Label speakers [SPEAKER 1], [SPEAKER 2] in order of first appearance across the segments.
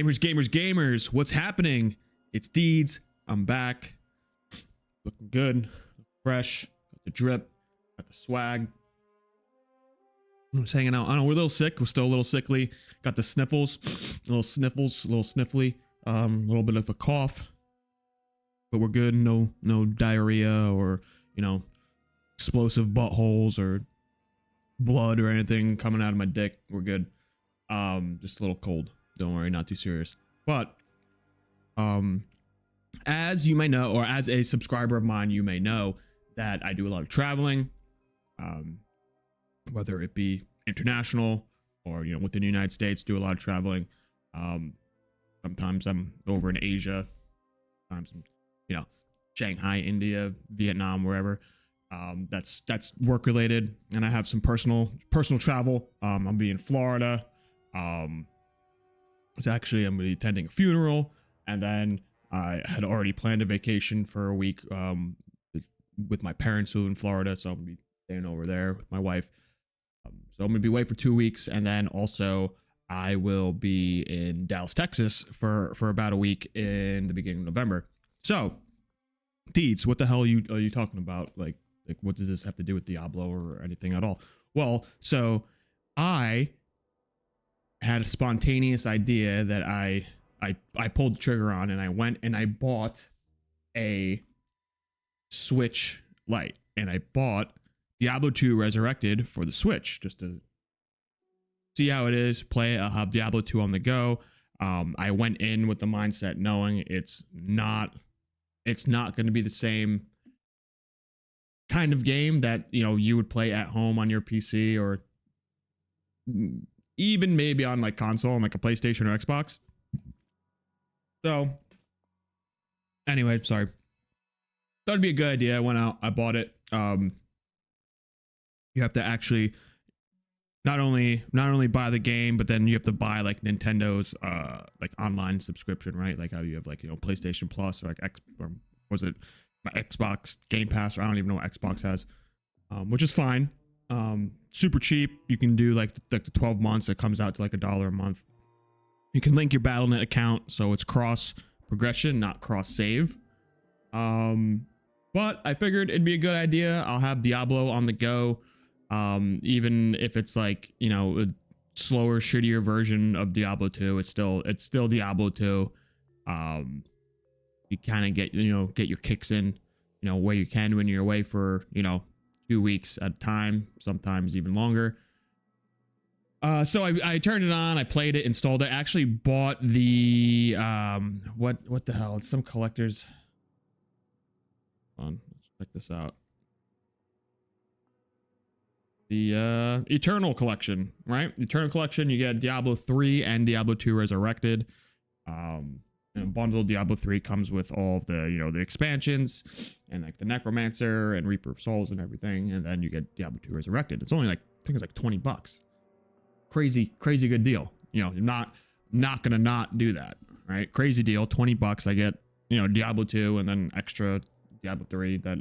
[SPEAKER 1] Gamers, what's happening? It's Deeds. I'm back. Looking good. Fresh. Got the drip. Got the swag. I'm just hanging out. I don't know, we're a little sick. We're still a little sickly. Got the sniffles. A little sniffly. A little bit of a cough. But we're good. No diarrhea or, explosive buttholes or blood or anything coming out of my dick. We're good. Just a little cold. Don't worry, not too serious. But as you may know, or as a subscriber of mine, you may know that I do a lot of traveling, whether it be international or within the United States. Do a lot of traveling. Sometimes I'm over in Asia. Sometimes I'm, Shanghai, India, Vietnam, wherever. That's work related, and I have some personal travel. I'll be in Florida. I'm be attending a funeral, and then I had already planned a vacation for a week with my parents who live in Florida, so I'm gonna be staying over there with my wife. So I'm gonna be away for 2 weeks, and then also I will be in Dallas, Texas for about a week in the beginning of November. So, Deeds, what the hell are you talking about? Like what does this have to do with Diablo or anything at all? Well, so I had a spontaneous idea that I pulled the trigger on, and I went and I bought a Switch Lite, and I bought Diablo 2 Resurrected for the Switch just to see how it is, play it. I'll have Diablo 2 on the go. I went in with the mindset knowing it's not going to be the same kind of game that you would play at home on your PC, or even maybe on like console, on like a PlayStation or Xbox. So anyway, sorry. Thought it'd be a good idea. I went out, I bought it. You have to actually not only buy the game, but then you have to buy like Nintendo's like online subscription, right? Like how you have like PlayStation Plus or like Xbox Game Pass, or I don't even know what Xbox has, which is fine. Super cheap. You can do like the 12 months. It comes out to like $1 a month. You can link your Battle.net account, so it's cross progression, not cross save. But I figured it'd be a good idea. I'll have Diablo on the go. Even if it's like a slower, shittier version of Diablo 2, it's still Diablo 2. You kind of get your kicks in where you can when you're away for 2 weeks at a time, sometimes even longer. So I turned it on, I played it, installed it. I actually bought the what the hell? It's some collector's. Hold on, let's check this out. The Eternal Collection, right? Eternal Collection, you get Diablo 3 and Diablo 2 Resurrected. And bundled Diablo 3 comes with all of the the expansions and like the Necromancer and Reaper of Souls and everything, and then you get Diablo 2 Resurrected. It's only like, I think it's like $20. Crazy good deal. You're not gonna not do that, right? Crazy deal. $20. I get Diablo 2 and then extra Diablo 3 that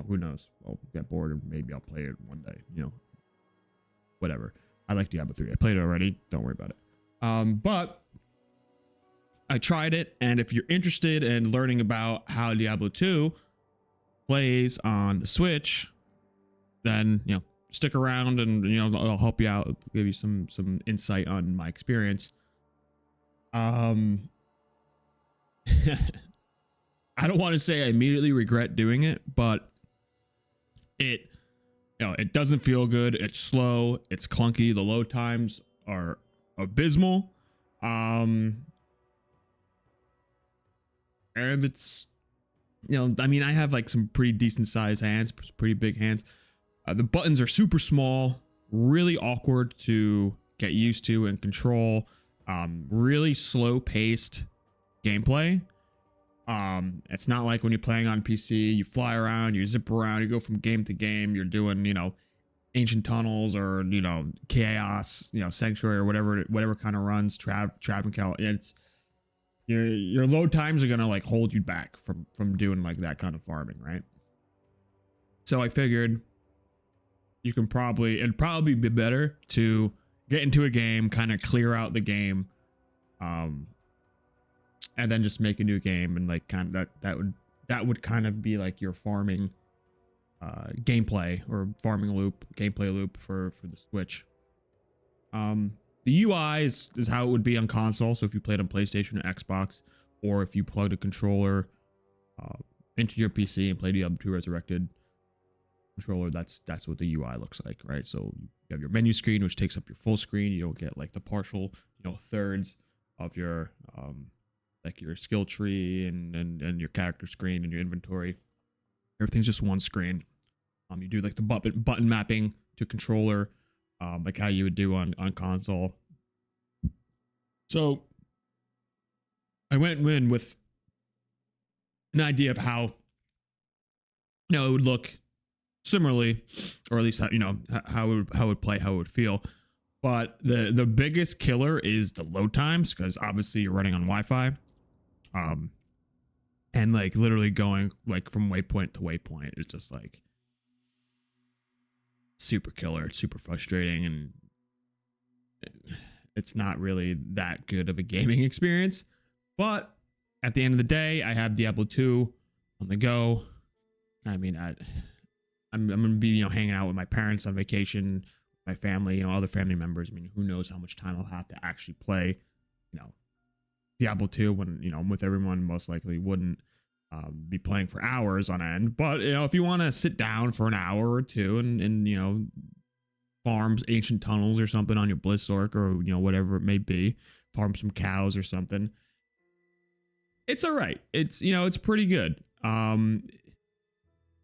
[SPEAKER 1] who knows, I'll get bored or maybe I'll play it one day, whatever. I like Diablo 3. I played it already, don't worry about it. But I tried it, and if you're interested in learning about how Diablo 2 plays on the Switch, then stick around, and I'll help you out, give you some insight on my experience. I don't want to say I immediately regret doing it, but it doesn't feel good. It's slow, it's clunky, the load times are abysmal. And it's, I mean, I have like some pretty decent sized hands, pretty big hands. The buttons are super small, really awkward to get used to and control. Really slow paced gameplay. It's not like when you're playing on PC, you fly around, you zip around, you go from game to game, you're doing, Ancient Tunnels or, Chaos, Sanctuary or whatever kind of runs, Travancal. It's, your load times are gonna like hold you back from doing like that kind of farming, right? So I figured it'd probably be better to get into a game, kind of clear out the game, and then just make a new game, and like kind of that would kind of be like your farming gameplay or gameplay loop for the Switch. The UI is how it would be on console. So if you played on PlayStation or Xbox, or if you plugged a controller into your PC and played Diablo 2 Resurrected controller, that's what the UI looks like, right? So you have your menu screen, which takes up your full screen. You don't get like the partial, thirds of your like your skill tree and your character screen and your inventory. Everything's just one screen. You do like the button mapping to controller, like how you would do on console. So I went in with an idea of how it would look similarly, or at least how it would play, how it would feel. But the biggest killer is the load times, because obviously you're running on Wi-Fi, and like literally going like from waypoint to waypoint is just like super killer. It's super frustrating, and it's not really that good of a gaming experience. But at the end of the day, I have Diablo 2 on the go. I mean, I'm gonna be hanging out with my parents on vacation, my family, other family members. I mean, who knows how much time I'll have to actually play, Diablo 2 when I'm with everyone. Most likely wouldn't be playing for hours on end. But if you want to sit down for an hour or two and farm ancient tunnels or something on your Blizzork, or whatever it may be, farm some cows or something, it's all right. It's pretty good. Kind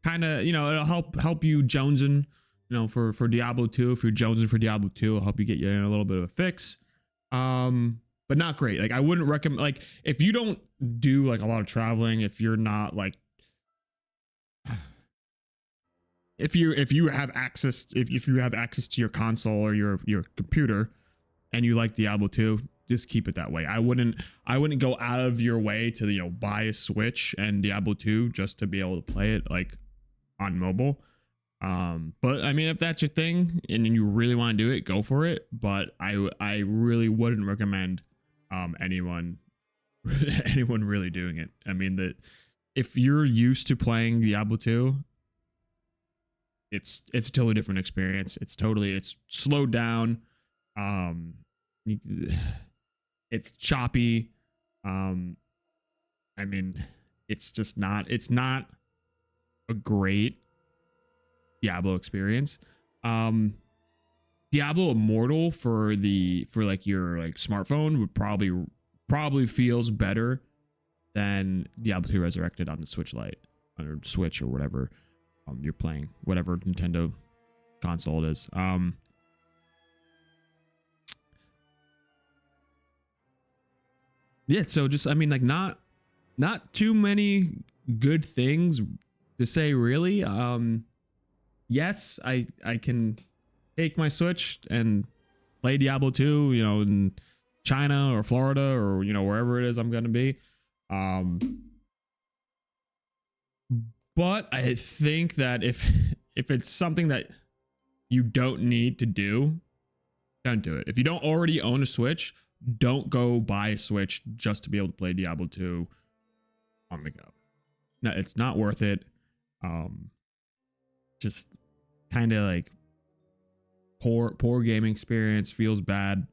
[SPEAKER 1] of it'll help you jonesing for Diablo 2. If you're jonesing for Diablo 2, it'll help you get you in a little bit of a fix. But not great. Like I wouldn't recommend, like if you don't do like a lot of traveling, if you're not like if you have access to your console or your computer and you like Diablo 2, just keep it that way. I wouldn't go out of your way to buy a Switch and Diablo 2 just to be able to play it like on mobile. But I mean, if that's your thing and you really want to do it, go for it. But I really wouldn't recommend anyone really doing it. I mean, that if you're used to playing Diablo 2, it's a totally different experience. It's slowed down. It's choppy. I mean, it's not a great Diablo experience. Diablo Immortal for like your like smartphone would probably feels better than Diablo 2 Resurrected on the Switch Lite or Switch or whatever you're playing, whatever Nintendo console it is. Yeah, so just I mean like not too many good things to say really. Yes, I can take my Switch and play Diablo 2, in China or Florida or wherever it is I'm going to be. But I think that if it's something that you don't need to do, don't do it. If you don't already own a Switch, don't go buy a Switch just to be able to play Diablo 2 on the go. No, it's not worth it. Just kind of like poor gaming experience, feels bad.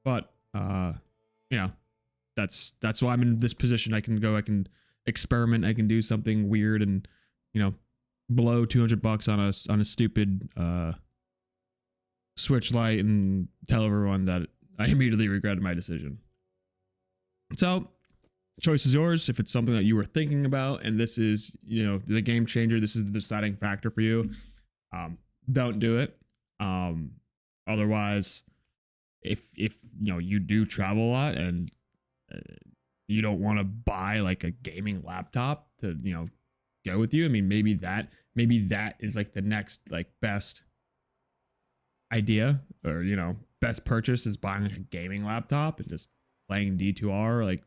[SPEAKER 1] But that's why I'm in this position. I can experiment, I can do something weird and blow $200 on a stupid Switch Lite and tell everyone that I immediately regretted my decision. So choice is yours. If it's something that you were thinking about and this is the game changer, this is the deciding factor for you, don't do it. Otherwise, if you do travel a lot and you don't want to buy like a gaming laptop to go with you, I mean maybe that is like the next like best idea, or best purchase is buying a gaming laptop and just playing D2R like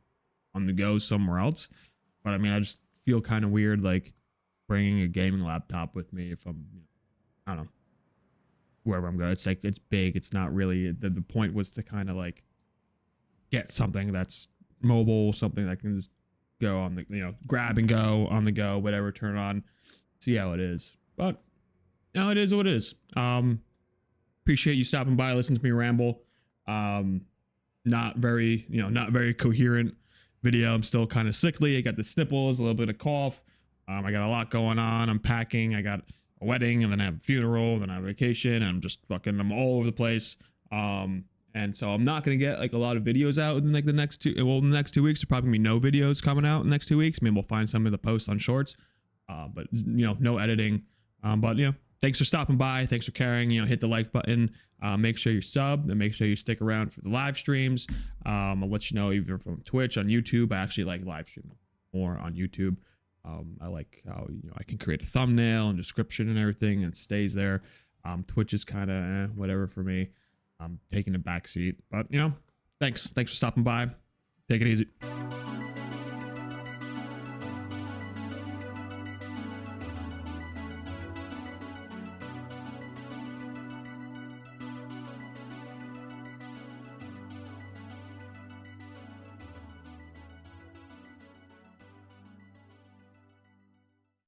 [SPEAKER 1] on the go somewhere else. But I mean, I just feel kind of weird like bringing a gaming laptop with me if I'm I don't know, wherever I'm going. It's big. It's not really the point was to kind of like get something that's mobile, something that can just go on the, grab and go on the go, whatever, turn on, see how it is. But it is what it is. Appreciate you stopping by, listening to me ramble. Not very, not very coherent video. I'm still kind of sickly. I got the sniffles, a little bit of cough. I got a lot going on. I'm packing. I got a wedding, and then I have a funeral, then I have a vacation. I'm all over the place. And so I'm not gonna get like a lot of videos out in like the next 2 weeks. There'll probably be no videos coming out in the next 2 weeks. Maybe we'll find some of the posts on shorts. But no editing. But thanks for stopping by. Thanks for caring. Hit the like button. Make sure you're subbed, and make sure you stick around for the live streams. I'll let you know, either from Twitch, on YouTube. I actually like live streaming more on YouTube. I like how I can create a thumbnail and description and everything, and it stays there. Twitch is kind of whatever for me. I'm taking a back seat, but thanks for stopping by. Take it easy.